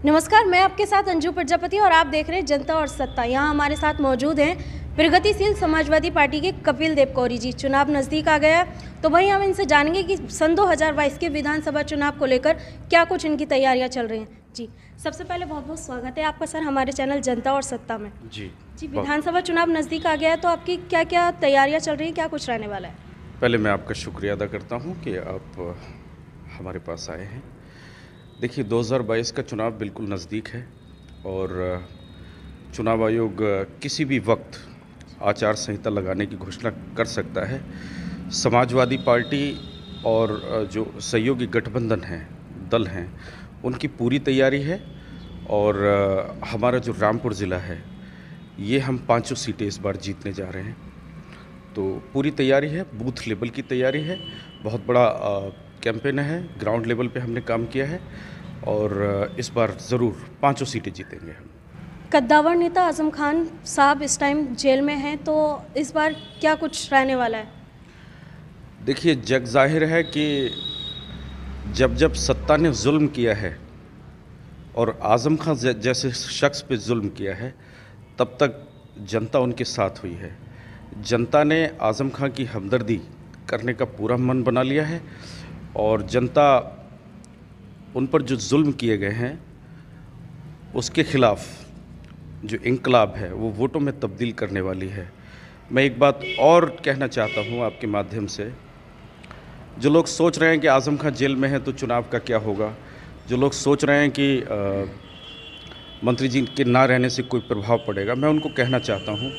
नमस्कार, मैं आपके साथ अंजू प्रजापति और आप देख रहे हैं जनता और सत्ता। यहाँ हमारे साथ मौजूद हैं प्रगतिशील समाजवादी पार्टी के कपिल देव कौरी जी। चुनाव नज़दीक आ गया तो वहीं हम इनसे जानेंगे कि सन 2022 के विधानसभा चुनाव को लेकर क्या कुछ इनकी तैयारियां चल रही हैं। जी, सबसे पहले बहुत बहुत स्वागत है आपका सर हमारे चैनल जनता और सत्ता में। जी, विधानसभा चुनाव नज़दीक आ गया है तो आपकी क्या क्या तैयारियाँ चल रही हैं, क्या कुछ रहने वाला है? पहले मैं आपका शुक्रिया अदा करता हूँ कि आप हमारे पास आए हैं। देखिए, 2022 का चुनाव बिल्कुल नज़दीक है और चुनाव आयोग किसी भी वक्त आचार संहिता लगाने की घोषणा कर सकता है। समाजवादी पार्टी और जो सहयोगी गठबंधन हैं, दल हैं, उनकी पूरी तैयारी है और हमारा जो रामपुर ज़िला है, ये हम 5 सीटें इस बार जीतने जा रहे हैं। तो पूरी तैयारी है, बूथ लेवल की तैयारी है, बहुत बड़ा कैंपेन है, ग्राउंड लेवल पे हमने काम किया है और इस बार ज़रूर 5 सीटें जीतेंगे हम। कद्दावर नेता आजम खान साहब इस टाइम जेल में हैं, तो इस बार क्या कुछ रहने वाला है? देखिए, जग जाहिर है कि जब जब सत्ता ने जुल्म किया है और आजम खान जैसे शख्स पे जुल्म किया है, तब तक जनता उनके साथ हुई है। जनता ने आजम खान की हमदर्दी करने का पूरा मन बना लिया है और जनता उन पर जो जुल्म किए गए हैं उसके ख़िलाफ़ जो इनकलाब है वो वोटों में तब्दील करने वाली है। मैं एक बात और कहना चाहता हूँ आपके माध्यम से, जो लोग सोच रहे हैं कि आजम खान जेल में है तो चुनाव का क्या होगा, जो लोग सोच रहे हैं कि मंत्री जी के ना रहने से कोई प्रभाव पड़ेगा, मैं उनको कहना चाहता हूँ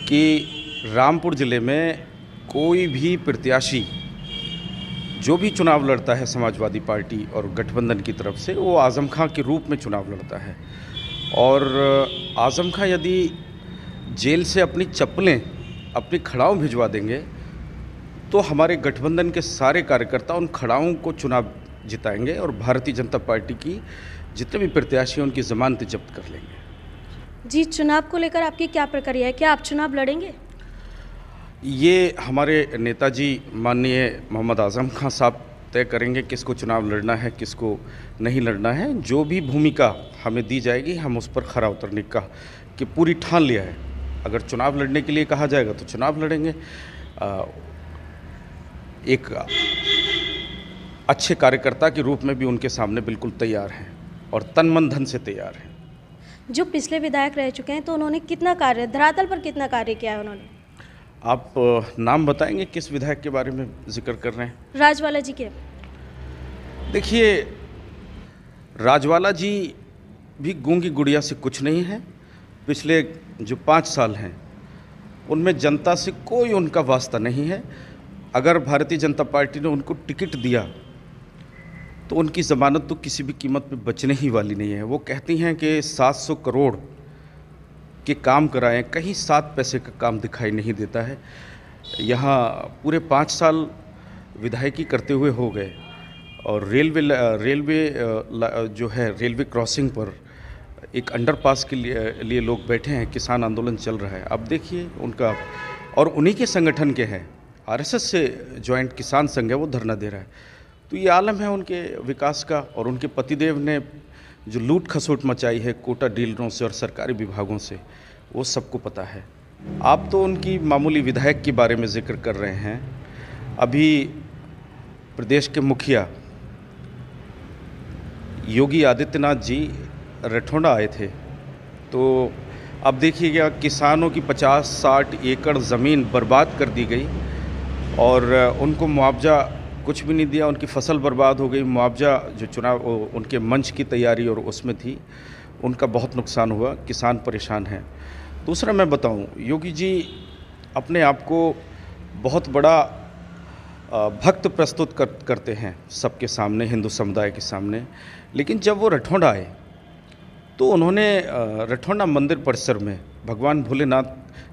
कि रामपुर ज़िले में कोई भी प्रत्याशी जो भी चुनाव लड़ता है समाजवादी पार्टी और गठबंधन की तरफ से, वो आजम खां के रूप में चुनाव लड़ता है। और आजम खां यदि जेल से अपनी चप्पलें अपनी खड़ाऊं भिजवा देंगे तो हमारे गठबंधन के सारे कार्यकर्ता उन खड़ाऊं को चुनाव जिताएंगे और भारतीय जनता पार्टी की जितने भी प्रत्याशी हैं उनकी ज़मानतें जब्त कर लेंगे। जी, चुनाव को लेकर आपकी क्या प्रक्रिया है? क्या आप चुनाव लड़ेंगे? ये हमारे नेताजी माननीय मोहम्मद आज़म खां साहब तय करेंगे किसको चुनाव लड़ना है, किसको नहीं लड़ना है। जो भी भूमिका हमें दी जाएगी हम उस पर खरा उतरने का कि पूरी ठान लिया है। अगर चुनाव लड़ने के लिए कहा जाएगा तो चुनाव लड़ेंगे। एक अच्छे कार्यकर्ता के रूप में भी उनके सामने बिल्कुल तैयार हैं और तन मन धन से तैयार हैं। जो पिछले विधायक रह चुके हैं तो उन्होंने कितना कार्य, धरातल पर कितना कार्य किया है उन्होंने? आप नाम बताएंगे किस विधायक के बारे में जिक्र कर रहे हैं? राजवाला जी के। देखिए, राजवाला जी भी गूंगी गुड़िया से कुछ नहीं है। पिछले जो 5 साल हैं उनमें जनता से कोई उनका वास्ता नहीं है। अगर भारतीय जनता पार्टी ने उनको टिकट दिया तो उनकी ज़मानत तो किसी भी कीमत पे बचने ही वाली नहीं है। वो कहती हैं कि 700 करोड़ के काम कराएं, कहीं 7 पैसे का काम दिखाई नहीं देता है। यहाँ पूरे 5 साल विधायकी करते हुए हो गए और रेलवे जो है, रेलवे क्रॉसिंग पर एक अंडरपास के लिए लोग बैठे हैं, किसान आंदोलन चल रहा है। अब देखिए उनका, और उन्हीं के संगठन के हैं, आरएसएस से जॉइंट किसान संघ है, वो धरना दे रहा है। तो ये आलम है उनके विकास का। और उनके पतिदेव ने जो लूट खसोट मचाई है कोटा डीलरों से और सरकारी विभागों से, वो सबको पता है। आप तो उनकी मामूली विधायक के बारे में जिक्र कर रहे हैं। अभी प्रदेश के मुखिया योगी आदित्यनाथ जी रठौंडा आए थे, तो अब देखिएगा किसानों की 50-60 एकड़ ज़मीन बर्बाद कर दी गई और उनको मुआवजा कुछ भी नहीं दिया। उनकी फसल बर्बाद हो गई। मुआवजा जो चुनाव उनके मंच की तैयारी और उसमें थी, उनका बहुत नुकसान हुआ। किसान परेशान हैं। दूसरा मैं बताऊं, योगी जी अपने आप को बहुत बड़ा भक्त प्रस्तुत करते हैं सबके सामने, हिंदू समुदाय के सामने। लेकिन जब वो रठौंडा आए तो उन्होंने रठौंडा मंदिर परिसर में भगवान भोलेनाथ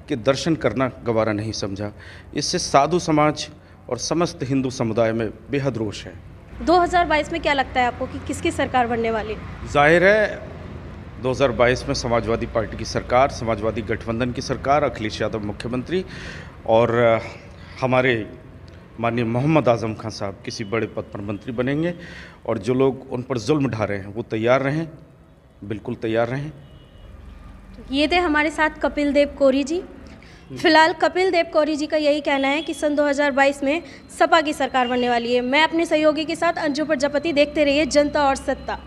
के दर्शन करना गवारा नहीं समझा। इससे साधु समाज और समस्त हिंदू समुदाय में बेहद रोष है। 2022 में क्या लगता है आपको कि किसकी सरकार बनने वाली है? जाहिर है 2022 में समाजवादी पार्टी की सरकार, समाजवादी गठबंधन की सरकार, अखिलेश यादव मुख्यमंत्री और हमारे माननीय मोहम्मद आज़म खान साहब किसी बड़े पद पर मंत्री बनेंगे। और जो लोग उन पर जुल्म ढा रहे हैं वो तैयार रहें, बिल्कुल तैयार रहें। ये थे हमारे साथ कपिल देव कोरी जी। फिलहाल कपिल देव कोरी जी का यही कहना है कि सन 2022 में सपा की सरकार बनने वाली है। मैं अपने सहयोगी के साथ अंजू प्रजापति, देखते रहिए जनता और सत्ता।